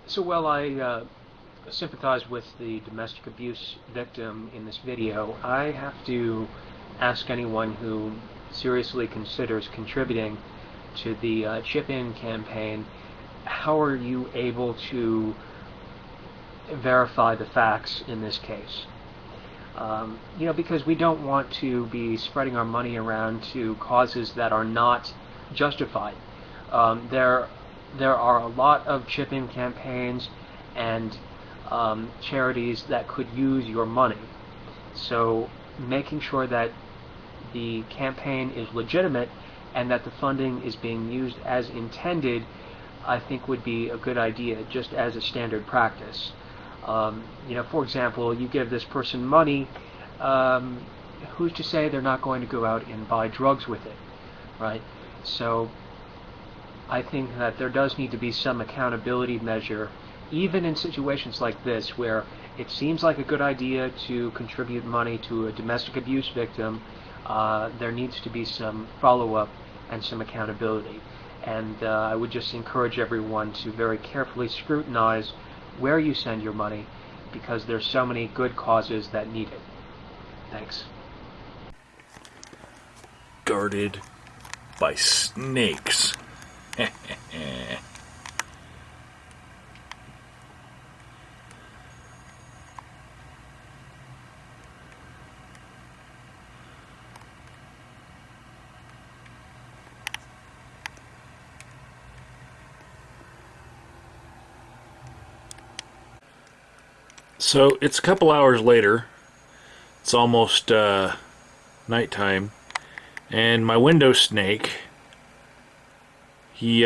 So while I sympathize with the domestic abuse victim in this video, I have to ask anyone who seriously considers contributing to the Chip In campaign, how are you able to verify the facts in this case? Because we don't want to be spreading our money around to causes that are not justified. There are a lot of chip-in campaigns and charities that could use your money. So making sure that the campaign is legitimate and that the funding is being used as intended, I think would be a good idea, just as a standard practice. For example, you give this person money, who's to say they're not going to go out and buy drugs with it, right? So I think that there does need to be some accountability measure, even in situations like this, where it seems like a good idea to contribute money to a domestic abuse victim. There needs to be some follow-up and some accountability. And I would just encourage everyone to very carefully scrutinize where you send your money, because there's so many good causes that need it. Thanks. Guarded by snakes. So it's a couple hours later. It's almost nighttime, and my window snake, he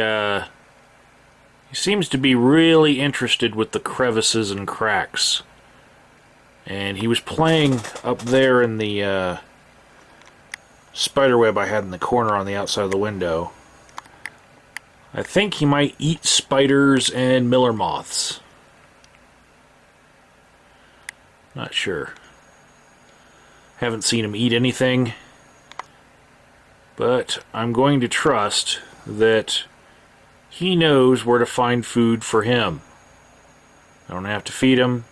seems to be really interested with the crevices and cracks. And he was playing up there in the spider web I had in the corner on the outside of the window. I think he might eat spiders and miller moths. Not sure. Haven't seen him eat anything, but I'm going to trust that he knows where to find food for him. I don't have to feed him.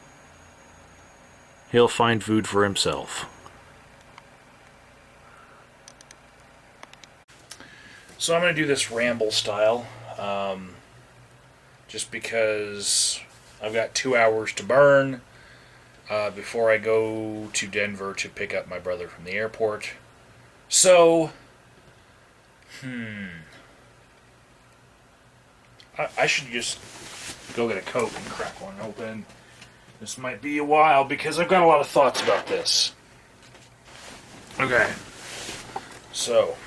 He'll find food for himself. So I'm going to do this ramble style, just because I've got 2 hours to burn before I go to Denver to pick up my brother from the airport. So, I should just go get a Coke and crack one open. This might be a while because I've got a lot of thoughts about this. Okay. So,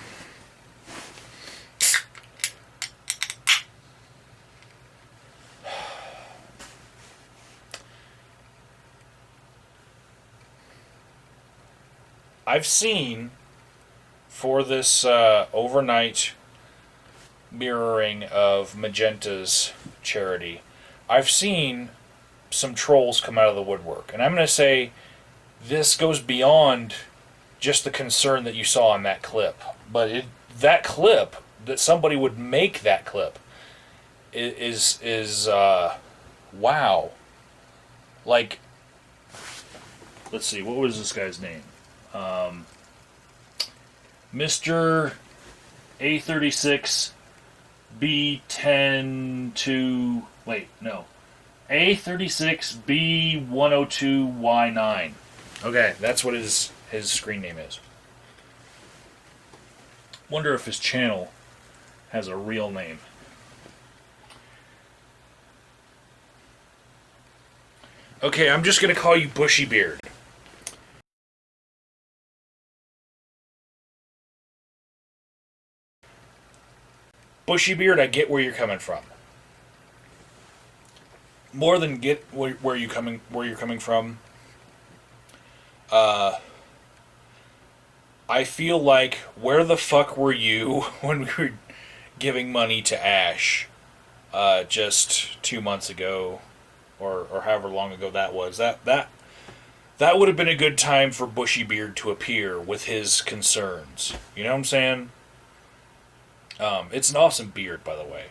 I've seen for this overnight mirroring of Magenta's charity, I've seen some trolls come out of the woodwork. And I'm going to say this goes beyond just the concern that you saw in that clip. But that clip, that somebody would make that clip, is wow. Like, let's see, what was this guy's name? Mr. A36 B10 to... Wait, no. A36 B102Y9. Okay, that's what his screen name is. Wonder if his channel has a real name. Okay, I'm just going to call you Bushy Beard. Bushy Beard, I get where you're coming from. More than get where you're coming from. I feel like, where the fuck were you when we were giving money to Ash just 2 months ago, or however long ago that was? That would have been a good time for Bushy Beard to appear with his concerns. You know what I'm saying? It's an awesome beard, by the way.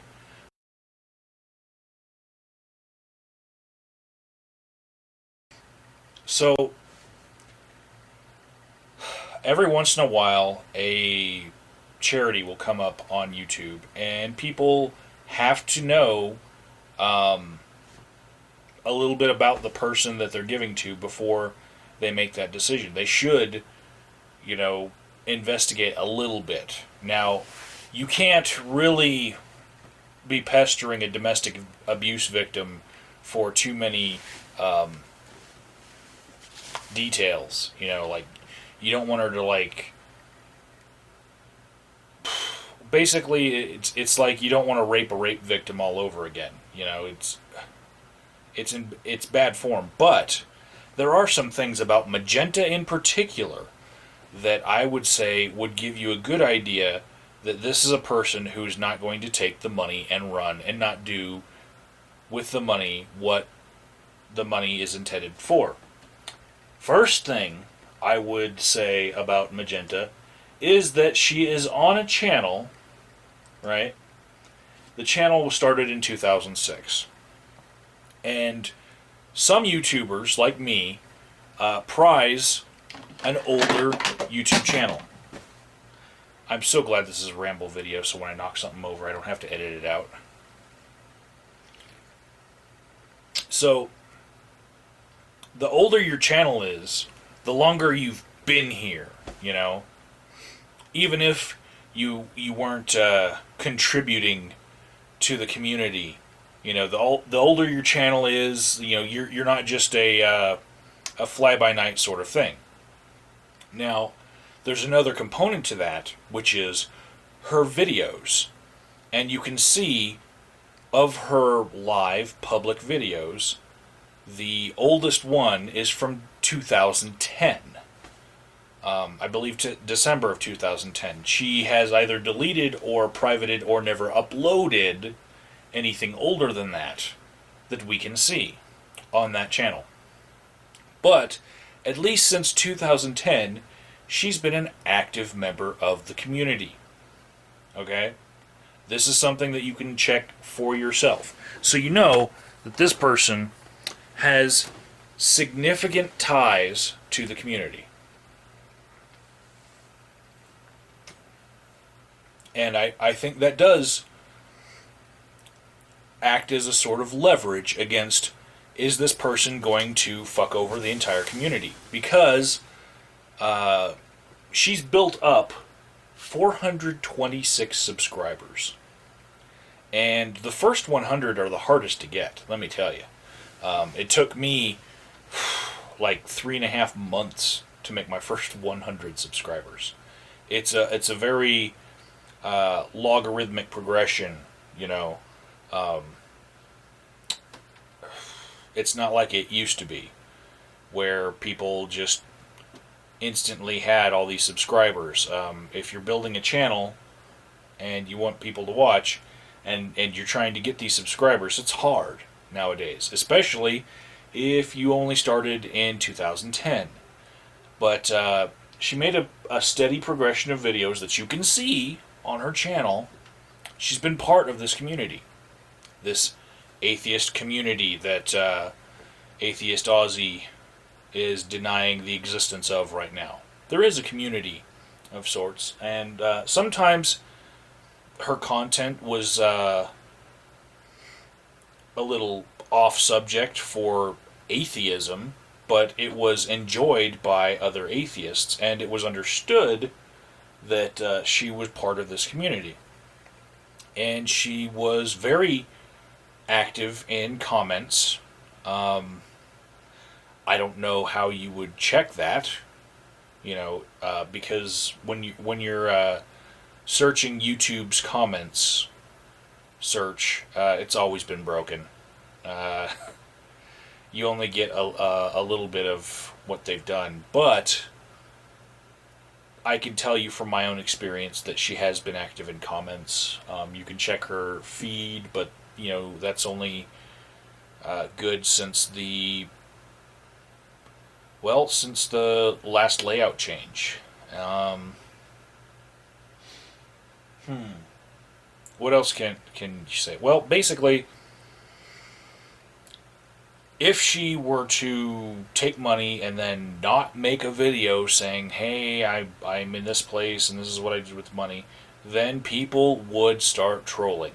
So every once in a while, a charity will come up on YouTube, and people have to know um, a little bit about the person that they're giving to before they make that decision. They should, you know, investigate a little bit. Now, you can't really be pestering a domestic abuse victim for too many um, details. You know, like, you don't want her to, like, basically it's like you don't want to rape a rape victim all over again. You know, it's bad form. But there are some things about Magenta in particular that I would say would give you a good idea that this is a person who's not going to take the money and run and not do with the money what the money is intended for. First thing I would say about Magenta is that she is on a channel, right? The channel was started in 2006. And some YouTubers, like me, prize an older YouTube channel. I'm so glad this is a Ramble video, so when I knock something over, I don't have to edit it out. So, the older your channel is, the longer you've been here, you know? Even if you weren't contributing to the community, you know, the older your channel is, you know, you're not just a fly by night sort of thing. Now, there's another component to that, which is her videos, and you can see of her live public videos, the oldest one is from 2010. I believe to December of 2010. She has either deleted or privated or never uploaded anything older than that we can see on that channel. But at least since 2010, she's been an active member of the community. Okay? This is something that you can check for yourself. So you know that this person has significant ties to the community. And I think that does act as a sort of leverage against, is this person going to fuck over the entire community? Because she's built up 426 subscribers. And the first 100 are the hardest to get, let me tell you. It took me like 3.5 months to make my first 100 subscribers. It's a very logarithmic progression, you know. It's not like it used to be, where people just instantly had all these subscribers. If you're building a channel and you want people to watch, and you're trying to get these subscribers, it's hard nowadays, especially if you only started in 2010. But she made a steady progression of videos that you can see on her channel. She's been part of this community, this atheist community that Atheist Aussie is denying the existence of right now. There is a community of sorts, and sometimes her content was a little off subject for atheism, but it was enjoyed by other atheists, and it was understood that she was part of this community. And she was very active in comments. I don't know how you would check that, you know, because when you're searching YouTube's comments search, it's always been broken. You only get a little bit of what they've done, but I can tell you from my own experience that she has been active in comments. You can check her feed, but you know that's only good since the last layout change. What else can you say? Well, basically, if she were to take money and then not make a video saying, hey, I'm in this place and this is what I did with money, then people would start trolling.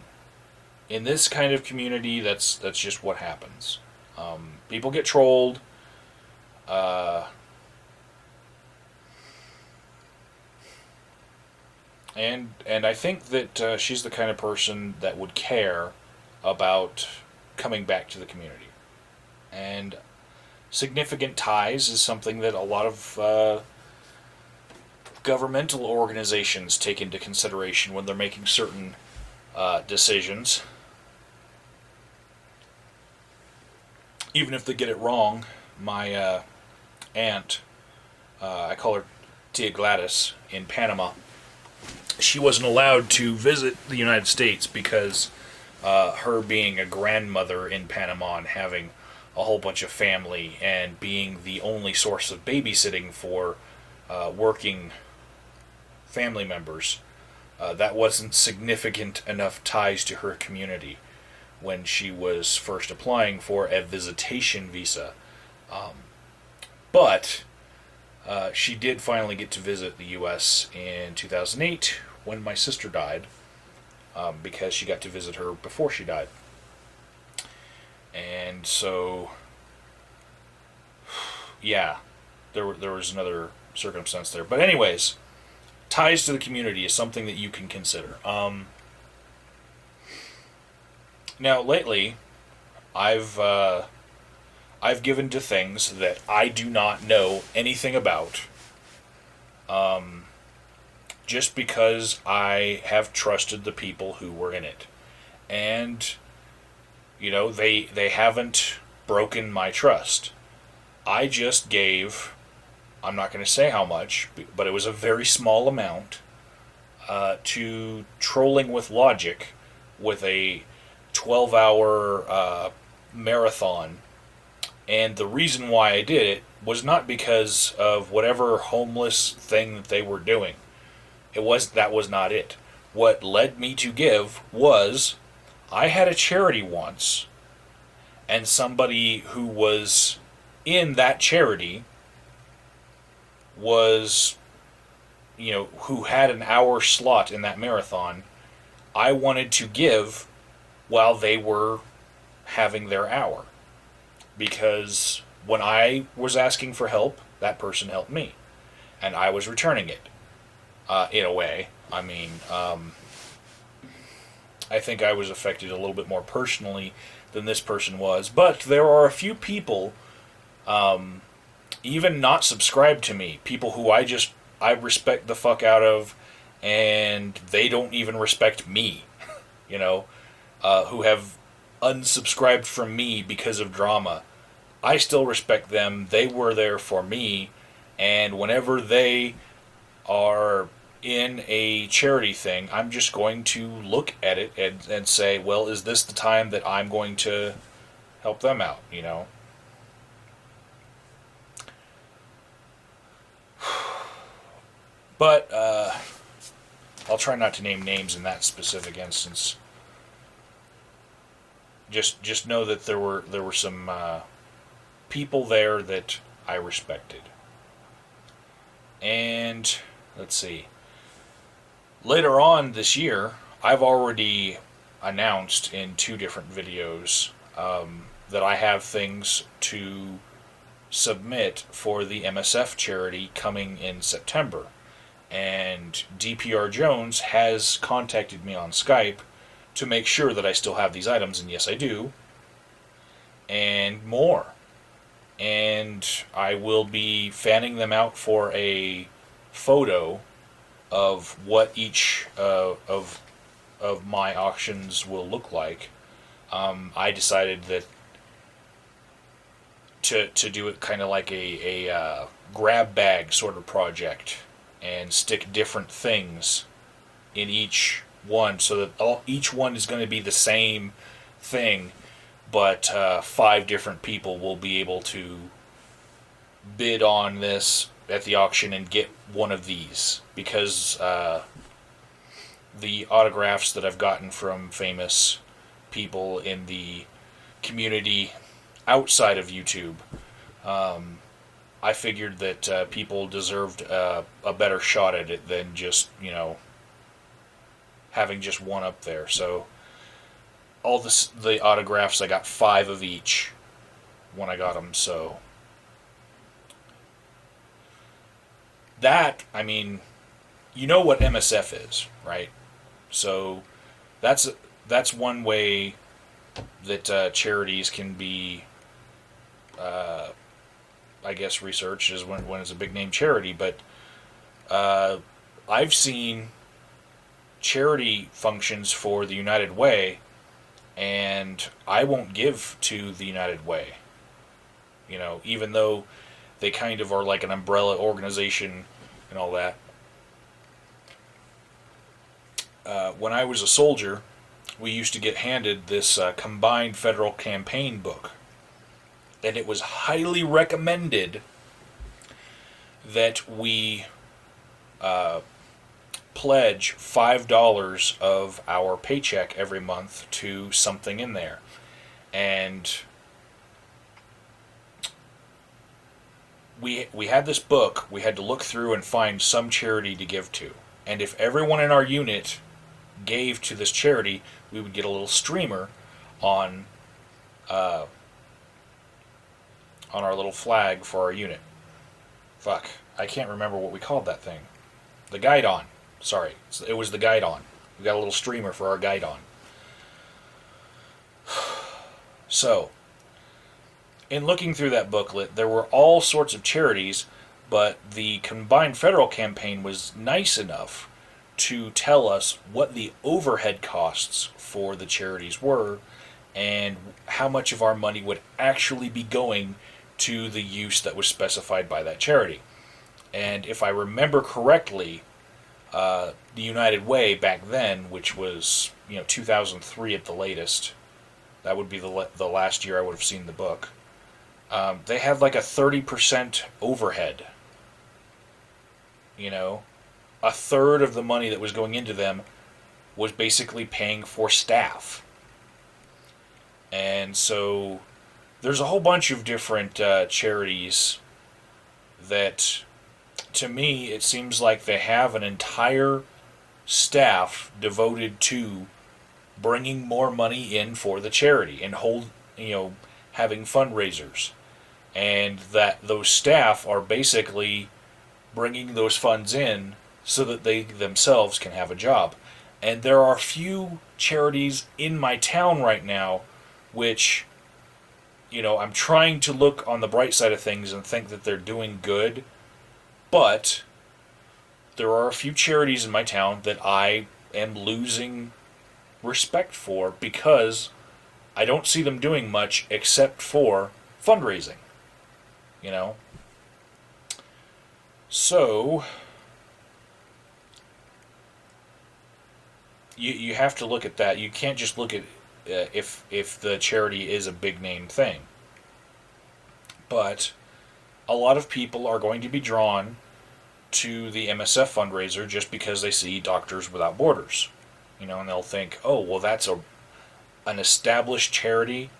In this kind of community, that's just what happens. People get trolled. Uh, and I think that she's the kind of person that would care about coming back to the community. And significant ties is something that a lot of governmental organizations take into consideration when they're making certain decisions. Even if they get it wrong, my aunt, I call her Tia Gladys, in Panama, she wasn't allowed to visit the United States because her being a grandmother in Panama and having a whole bunch of family and being the only source of babysitting for working family members, that wasn't significant enough ties to her community when she was first applying for a visitation visa. But she did finally get to visit the U.S. in 2008 when my sister died, because she got to visit her before she died. And so, yeah, there was another circumstance there. But anyways, ties to the community is something that you can consider. Now, lately, I've given to things that I do not know anything about, just because I have trusted the people who were in it. And, they haven't broken my trust. I just gave, I'm not going to say how much, but it was a very small amount, to Trolling with Logic with a 12-hour marathon. And the reason why I did it was not because of whatever homeless thing that they were doing. That was not it. What led me to give was, I had a charity once, and somebody who was in that charity was, who had an hour slot in that marathon. I wanted to give while they were having their hour, because when I was asking for help, that person helped me, and I was returning it, in a way. I mean, I think I was affected a little bit more personally than this person was, but there are a few people, even not subscribed to me, people who I respect the fuck out of, and they don't even respect me, who have unsubscribed from me because of drama. I still respect them. They were there for me, and whenever they are in a charity thing, I'm just going to look at it and say, well, is this the time that I'm going to help them out, But I'll try not to name names in that specific instance. Just know that there were some people there that I respected. And let's see. Later on this year, I've already announced in 2 different videos, that I have things to submit for the MSF charity coming in September. And DPR Jones has contacted me on Skype to make sure that I still have these items, and yes, I do, and more. And I will be fanning them out for a photo of what each of my auctions will look like. I decided that to do it kind of like a grab bag sort of project, and stick different things in each one, so that each one is going to be the same thing, but 5 different people will be able to bid on this at the auction and get one of these, because the autographs that I've gotten from famous people in the community, outside of YouTube. I figured that people deserved a better shot at it than just, having just one up there. So all the autographs, I got 5 of each when I got them. So that, I mean, you know what MSF is, right? So that's that's one way that charities can be, uh, I guess, researched is when it's a big name charity. But uh, I've seen charity functions for the United Way, and I won't give to the United Way. Even though they kind of are like an umbrella organization and all that. When I was a soldier, we used to get handed this combined federal campaign book, and it was highly recommended that we pledge $5 of our paycheck every month to something in there. And we had this book we had to look through and find some charity to give to. And if everyone in our unit gave to this charity, we would get a little streamer on our little flag for our unit. Fuck, I can't remember what we called that thing. The guidon. Sorry, it was the guidon. We got a little streamer for our guidon. So, in looking through that booklet, there were all sorts of charities, but the combined federal campaign was nice enough to tell us what the overhead costs for the charities were and how much of our money would actually be going to the use that was specified by that charity. And if I remember correctly, the United Way back then, which was 2003 at the latest, that would be the last year I would have seen the book. They had like a 30% overhead. A third of the money that was going into them was basically paying for staff. And so there's a whole bunch of different charities that, to me, it seems like they have an entire staff devoted to bringing more money in for the charity and having fundraisers. And that those staff are basically bringing those funds in so that they themselves can have a job. And there are few charities in my town right now which, I'm trying to look on the bright side of things and think that they're doing good, but there are a few charities in my town that I am losing respect for because I don't see them doing much except for fundraising. So you have to look at that. You can't just look at if the charity is a big name thing. But a lot of people are going to be drawn to the MSF fundraiser just because they see Doctors Without Borders. And they'll think, oh, well, that's an established charity.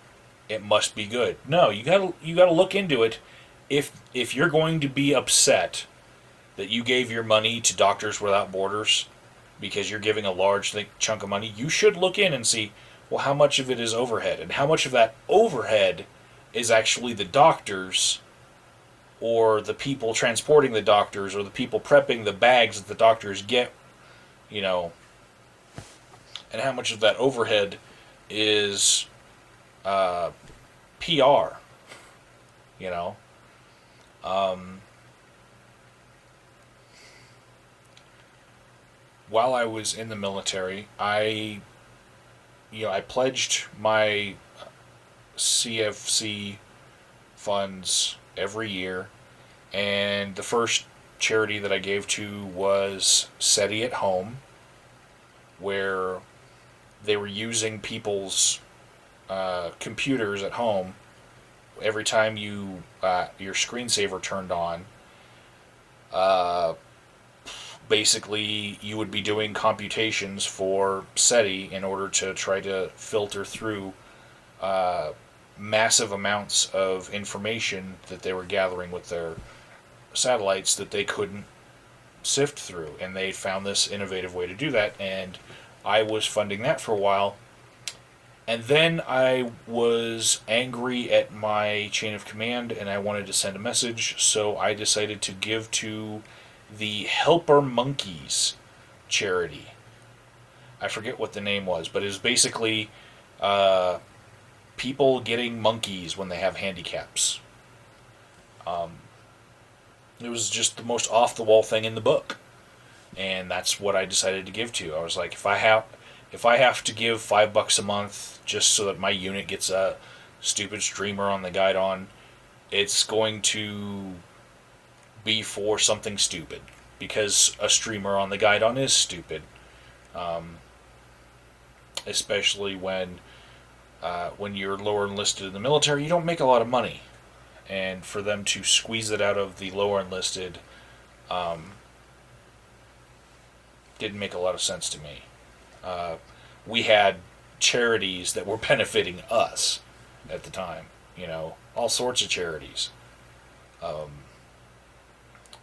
It must be good. No, you gotta look into it. If you're going to be upset that you gave your money to Doctors Without Borders because you're giving a large chunk of money, you should look in and see, well, how much of it is overhead, and how much of that overhead is actually the doctors, or the people transporting the doctors, or the people prepping the bags that the doctors get, and how much of that overhead is PR, While I was in the military, I pledged my CFC funds every year, and the first charity that I gave to was SETI at Home, where they were using people's computers at home. Every time your screensaver turned on, basically you would be doing computations for SETI in order to try to filter through massive amounts of information that they were gathering with their satellites that they couldn't sift through, and they found this innovative way to do that, and I was funding that for a while. And then I was angry at my chain of command and I wanted to send a message, so I decided to give to the Helper Monkeys charity. I forget what the name was, but it was basically uh, people getting monkeys when they have handicaps. It was just the most off the wall thing in the book, and that's what I decided to give to. I was like, if I have to give $5 a month just so that my unit gets a stupid streamer on the guidon, it's going to be for something stupid, because a streamer on the guidon is stupid, especially when you're lower enlisted in the military. You don't make a lot of money, and for them to squeeze it out of the lower enlisted didn't make a lot of sense to me. We had charities that were benefiting us at the time, all sorts of charities.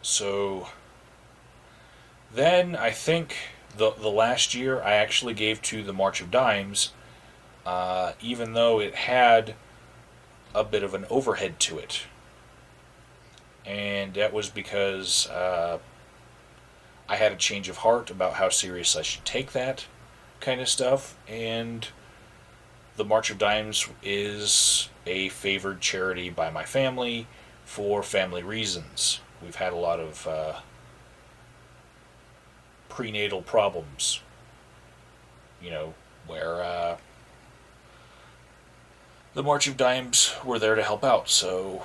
So then I think the last year I actually gave to the March of Dimes, even though it had a bit of an overhead to it. And that was because I had a change of heart about how serious I should take that kind of stuff, and the March of Dimes is a favored charity by my family for family reasons. We've had a lot of prenatal problems, where the March of Dimes were there to help out, so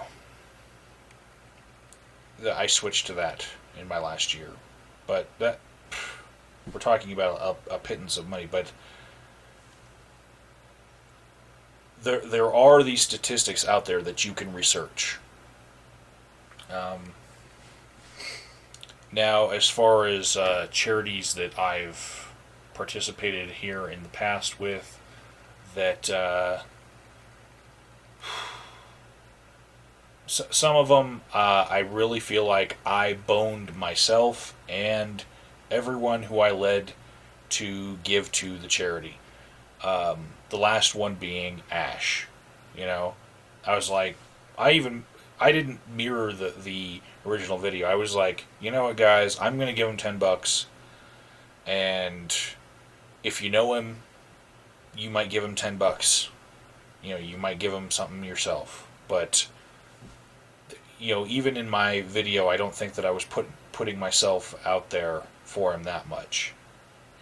I switched to that in my last year. But that, we're talking about a pittance of money, but there are these statistics out there that you can research. Now, as far as charities that I've participated here in the past with, that some of them I really feel like I boned myself and everyone who I led to give to the charity. The last one being Ash. I was like, I didn't mirror the original video. I was like, you know what, guys, I'm gonna give him $10, and if you know him, you might give him $10. You might give him something yourself, but even in my video, I don't think that I was putting myself out there for him that much.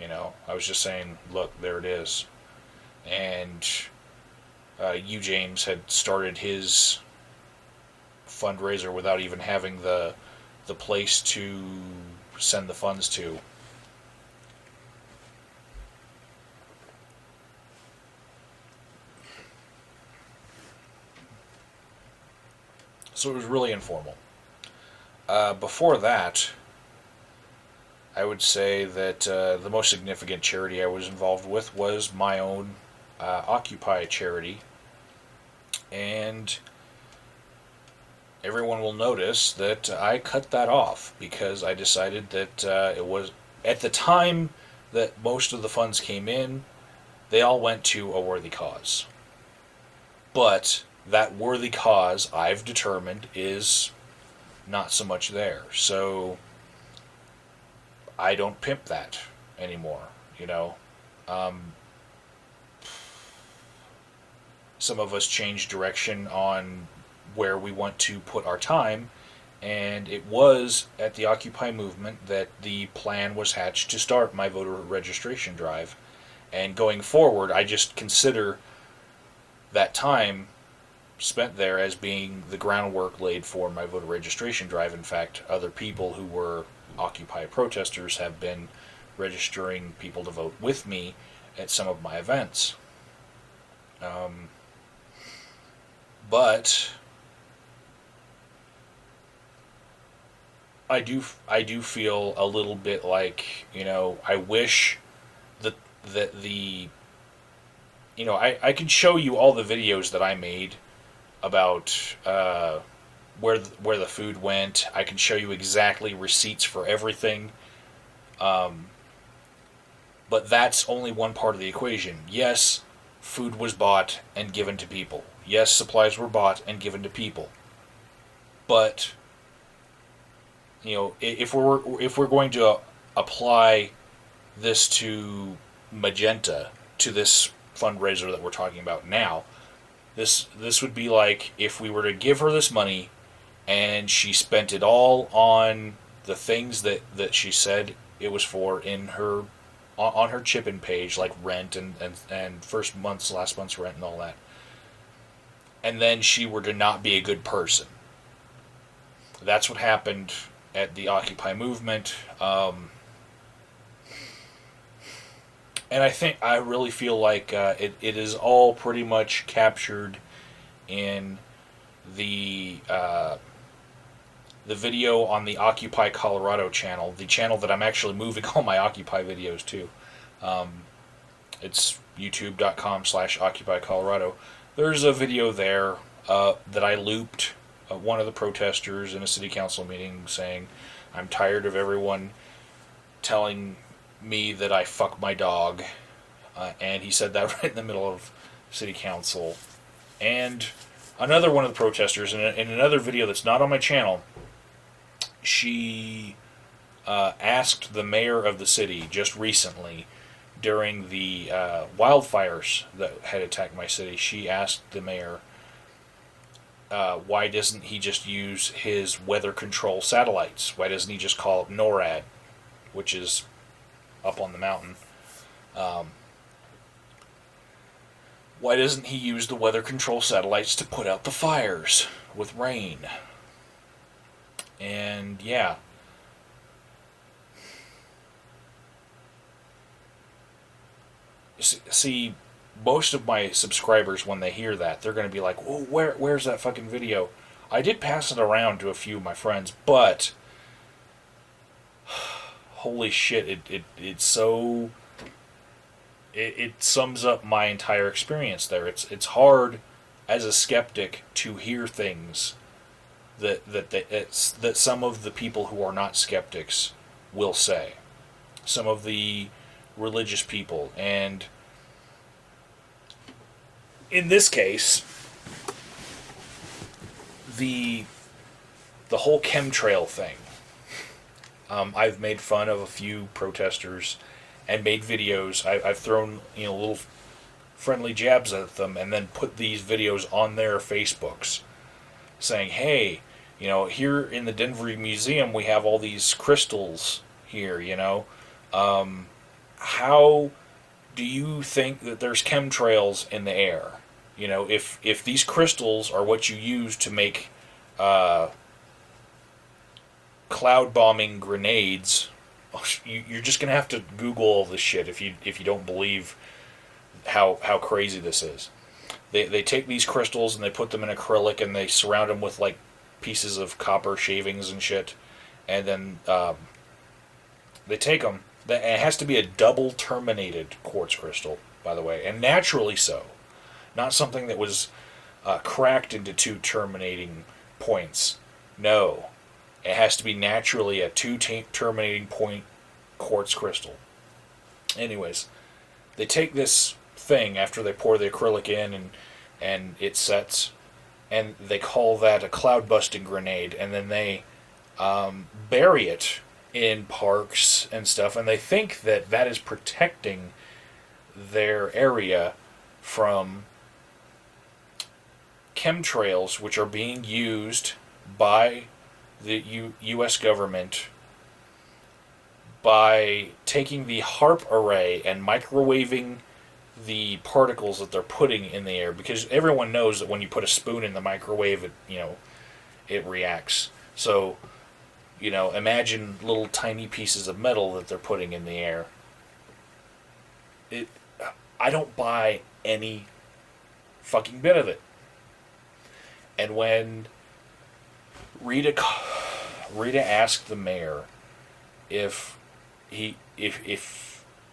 I was just saying, look, there it is. And you, James, had started his fundraiser without even having the place to send the funds to. So it was really informal. Before that, I would say that the most significant charity I was involved with was my own Occupy charity. And everyone will notice that I cut that off because I decided that it was, at the time that most of the funds came in, they all went to a worthy cause. But that worthy cause, I've determined, is not so much there. So I don't pimp that anymore, Some of us changed direction on where we want to put our time, and it was at the Occupy movement that the plan was hatched to start my voter registration drive. And going forward, I just consider that time spent there as being the groundwork laid for my voter registration drive. In fact, other people who were Occupy protesters have been registering people to vote with me at some of my events. But I do feel a little bit like, I wish that the I can show you all the videos that I made about where the food went. I can show you exactly receipts for everything. But that's only one part of the equation. Yes, food was bought and given to people. Yes, supplies were bought and given to people. But if we're going to apply this to Magenta, to this fundraiser that we're talking about now, this would be like if we were to give her this money and she spent it all on the things that she said it was for in her on her chip-in page, like rent and first month's last month's rent and all that, and then she were to not be a good person. That's what happened at the Occupy movement. And I really feel like it is all pretty much captured in the video on the Occupy Colorado channel, the channel that I'm actually moving all my Occupy videos to. It's youtube.com/Occupy Colorado. There's a video there that I looped one of the protesters in a city council meeting saying, I'm tired of everyone telling me that I fuck my dog. And he said that right in the middle of city council. And another one of the protesters, in another video that's not on my channel, she asked the mayor of the city just recently during the wildfires that had attacked my city. She asked the mayor, why doesn't he just use his weather control satellites? Why doesn't he just call it NORAD, which is up on the mountain? Why doesn't he use the weather control satellites to put out the fires with rain? And yeah. See, most of my subscribers, when they hear that, they're going to be like, "Oh, where's that fucking video?" I did pass it around to a few of my friends, but holy shit, it's so it sums up my entire experience there. It's hard as a skeptic to hear things that some of the people who are not skeptics will say. Some of the religious people, and in this case, the whole chemtrail thing. I've made fun of a few protesters and made videos. I've thrown little friendly jabs at them, and then put these videos on their Facebooks, saying, "Hey, here in the Denver Museum we have all these crystals here. How do you think that there's chemtrails in the air? If these crystals are what you use to make cloud bombing grenades, you're just gonna have to Google all this shit if you don't believe how crazy this is. They take these crystals and they put them in acrylic and they surround them with like pieces of copper shavings and shit, and then they take them. It has to be a double terminated quartz crystal, by the way, and naturally so, not something that was cracked into two terminating points. No, it has to be naturally a two terminating point quartz crystal. Anyways, they take this thing after they pour the acrylic in and it sets, and they call that a cloud busting grenade, and then they bury it in parks and stuff, and they think that is protecting their area from chemtrails, which are being used by the U.S. government by taking the HARP array and microwaving the particles that they're putting in the air, because everyone knows that when you put a spoon in the microwave, it reacts. So, imagine little tiny pieces of metal that they're putting in the air. I don't buy any fucking bit of it. And when Rita asked the mayor if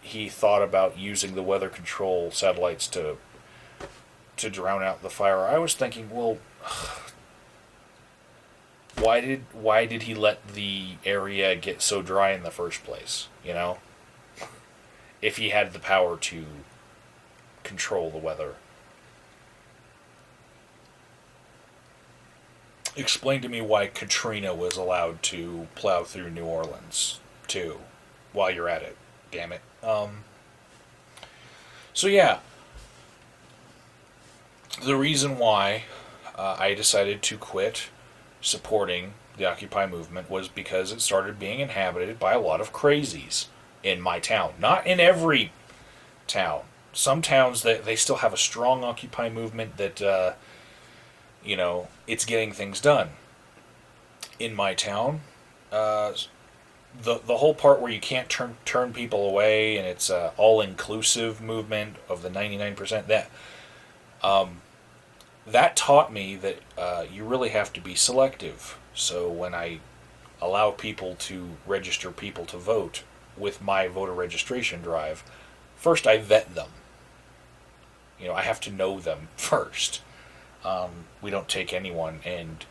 he thought about using the weather control satellites to to drown out the fire, I was thinking, well, why did he let the area get so dry in the first place? You know, if he had the power to control the weather. Explain to me why Katrina was allowed to plow through New Orleans too, while you're at it. Damn it. So yeah, the reason why I decided to quit supporting the Occupy movement was because it started being inhabited by a lot of crazies in my town. Not in every town. Some towns they still have a strong Occupy movement that it's getting things done. In my town, the whole part where you can't turn people away and it's a all inclusive movement of the 99%, that taught me that you really have to be selective. So when I allow people to register people to vote with my voter registration drive, first I vet them. I have to know them first. We don't take anyone and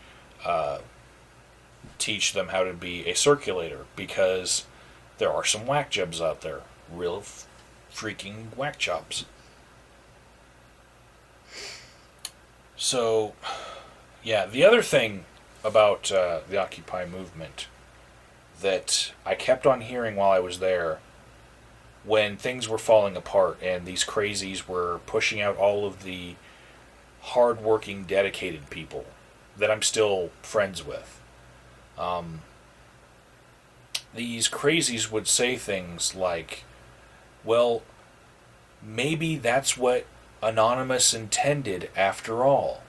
teach them how to be a circulator, because there are some whack jobs out there. Real freaking whack jobs. So, yeah, the other thing about the Occupy movement that I kept on hearing while I was there, when things were falling apart and these crazies were pushing out all of the hardworking, dedicated people that I'm still friends with, these crazies would say things like, well, maybe that's what Anonymous intended after all.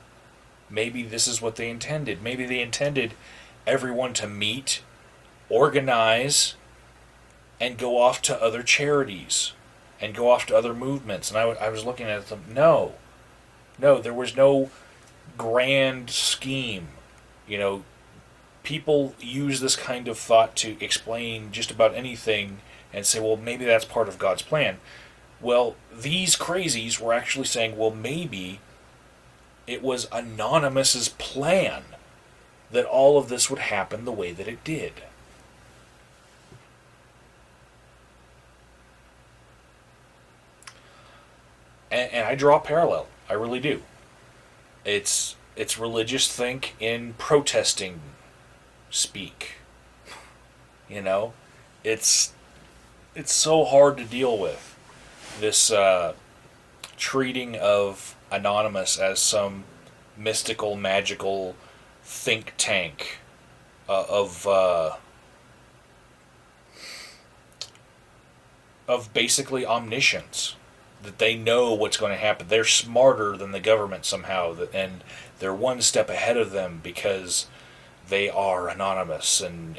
Maybe this is what they intended. Maybe they intended everyone to meet, organize, and go off to other charities and go off to other movements. And I was looking at them. No, there was no grand scheme. People use this kind of thought to explain just about anything and say, well, maybe that's part of God's plan. Well, these crazies were actually saying, well, maybe it was Anonymous's plan that all of this would happen the way that it did. And I draw a parallel. I really do. It's religious think in protesting speak. It's so hard to deal with. This treating of Anonymous as some mystical, magical think tank of basically omniscience. That they know what's going to happen. They're smarter than the government somehow, and they're one step ahead of them because they are Anonymous, and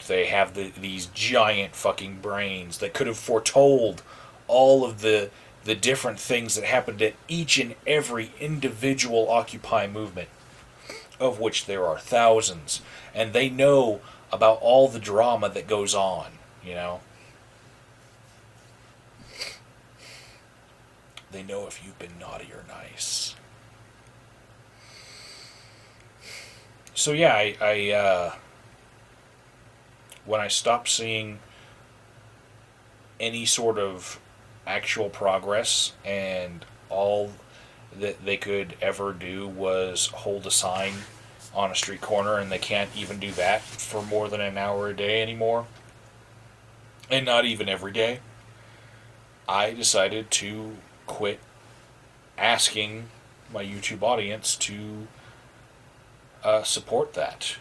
they have these giant fucking brains that could have foretold all of the different things that happened at each and every individual Occupy movement, of which there are thousands, and they know about all the drama that goes on. They know if you've been naughty or nice. So yeah, I when I stopped seeing any sort of actual progress, and all that they could ever do was hold a sign on a street corner, and they can't even do that for more than an hour a day anymore, and not even every day, I decided to quit asking my YouTube audience to support that.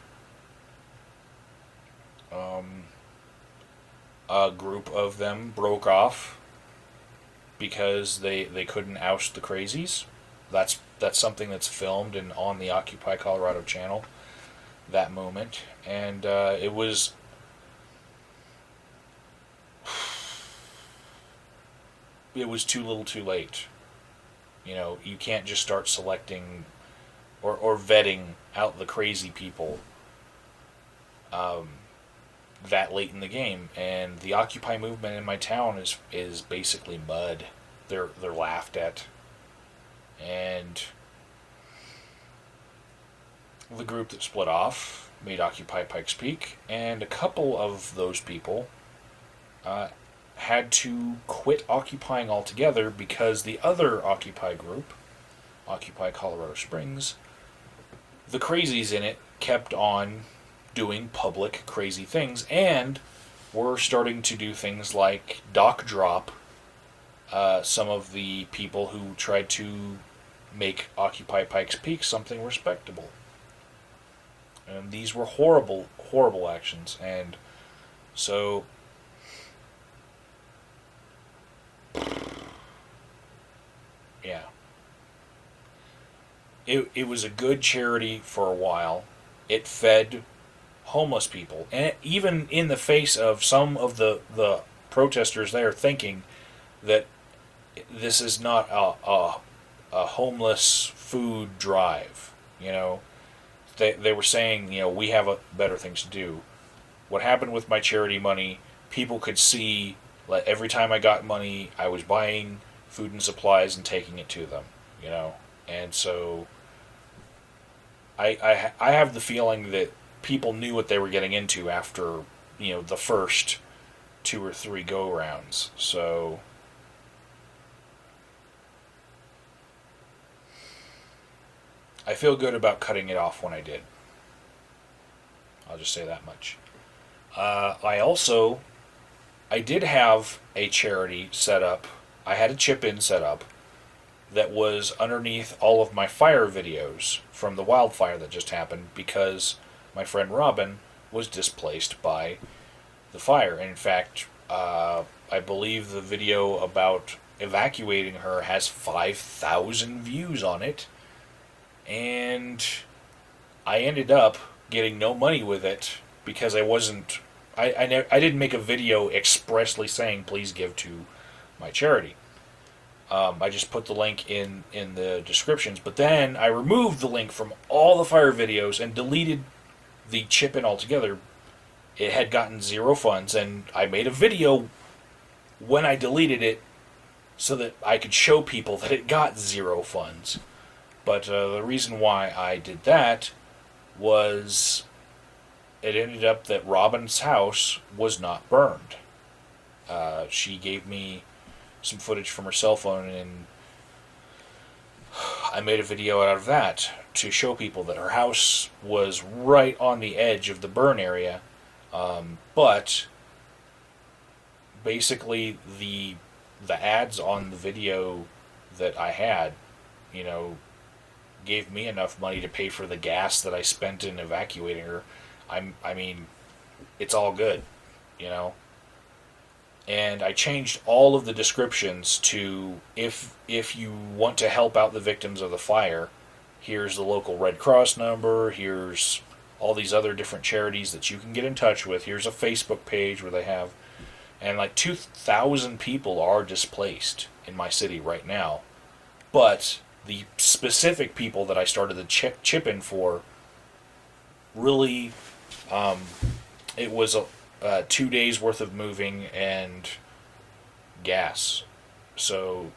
A group of them broke off because they couldn't oust the crazies. That's something that's filmed and on the Occupy Colorado channel, that moment. And it was too little too late. You can't just start selecting or vetting out the crazy people that late in the game. And the Occupy movement in my town is basically mud. They're laughed at. And the group that split off made Occupy Pikes Peak, and a couple of those people had to quit occupying altogether because the other Occupy group, Occupy Colorado Springs, the crazies in it kept on doing public crazy things and were starting to do things like dock drop some of the people who tried to make Occupy Pikes Peak something respectable. And these were horrible, horrible actions. And so, yeah. It was a good charity for a while. It fed homeless people. And even in the face of some of the protesters there thinking that this is not a homeless food drive, you know. They were saying, we have better things to do. What happened with my charity money, people could see, like, every time I got money, I was buying food and supplies and taking it to them, you know. And so I have the feeling that people knew what they were getting into after, the first 2 or 3 go-rounds. So I feel good about cutting it off when I did. I'll just say that much. I did have a charity set up. I had a chip-in set up that was underneath all of my fire videos from the wildfire that just happened because my friend Robin was displaced by the fire. And in fact, I believe the video about evacuating her has 5,000 views on it. And I ended up getting no money with it because I wasn't. I didn't make a video expressly saying please give to my charity. I just put the link in the descriptions, but then I removed the link from all the fire videos and deleted the chip in altogether. It had gotten 0 funds, and I made a video when I deleted it so that I could show people that it got 0 funds. But the reason why I did that was it ended up that Robin's house was not burned. She gave me some footage from her cell phone, and I made a video out of that to show people that her house was right on the edge of the burn area. But basically, the ads on the video that I had, gave me enough money to pay for the gas that I spent in evacuating her. I mean, it's all good, And I changed all of the descriptions to if you want to help out the victims of the fire, here's the local Red Cross number, here's all these other different charities that you can get in touch with, here's a Facebook page where they have, and like 2,000 people are displaced in my city right now. But the specific people that I started the chip in for, really, it was 2 days worth of moving and gas. So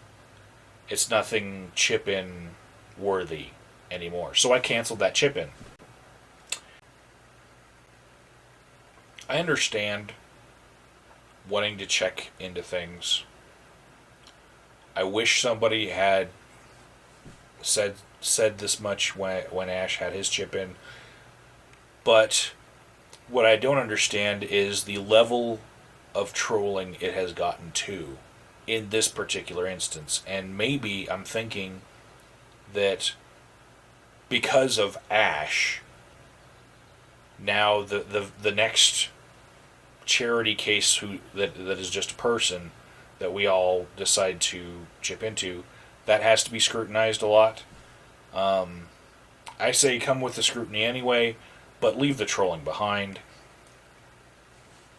it's nothing chip in worthy anymore. So I canceled that chip in. I understand wanting to check into things. I wish somebody had said this much when Ash had his chip in, but what I don't understand is the level of trolling it has gotten to in this particular instance. And maybe I'm thinking that because of Ash, now the next charity case that is just a person that we all decide to chip into, that has to be scrutinized a lot. I say come with the scrutiny anyway, but leave the trolling behind.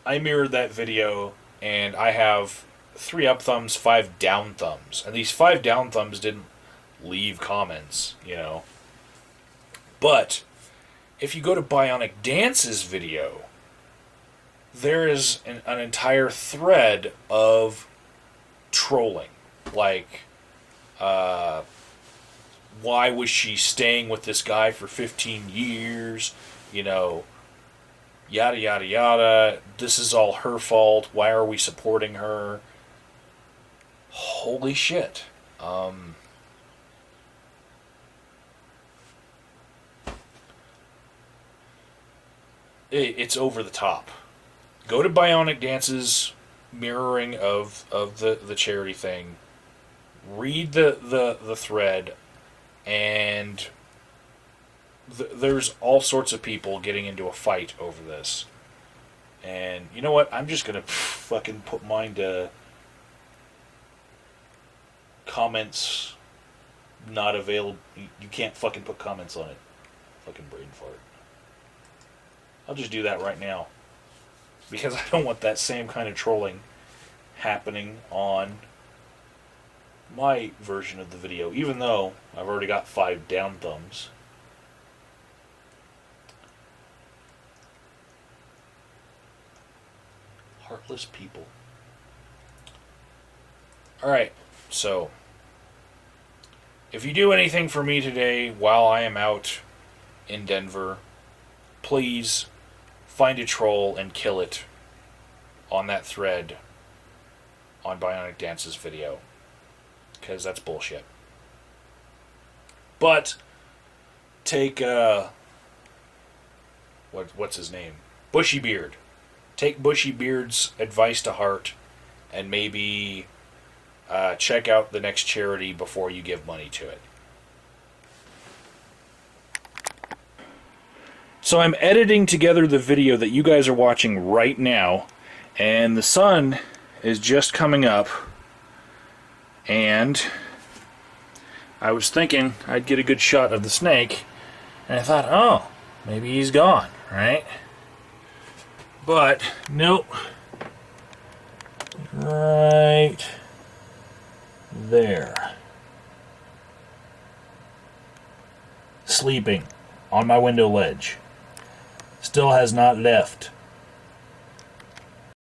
I mirrored that video, and I have 3 up thumbs, 5 down thumbs. And these 5 down thumbs didn't leave comments, But if you go to Bionic Dance's video, there is an entire thread of trolling. Like, why was she staying with this guy for 15 years? You know, yada, yada, yada. This is all her fault. Why are we supporting her? Holy shit. It's over the top. Go to Bionic Dance's mirroring of the charity thing. Read the thread, and there's all sorts of people getting into a fight over this. And you know what? I'm just gonna fucking put mine to comments not available. You can't fucking put comments on it. Fucking brain fart. I'll just do that right now. Because I don't want that same kind of trolling happening on my version of the video. Even though I've already got 5 down thumbs. Heartless people. Alright, so if you do anything for me today while I am out in Denver, please find a troll and kill it on that thread on Bionic Dance's video. Because that's bullshit. But take what's his name? Bushy Beard. Take Bushy Beard's advice to heart and maybe check out the next charity before you give money to it. So I'm editing together the video that you guys are watching right now, and the sun is just coming up, and I was thinking I'd get a good shot of the snake, and I thought, oh, maybe he's gone, right? But, nope. Right there. Sleeping on my window ledge. Still has not left.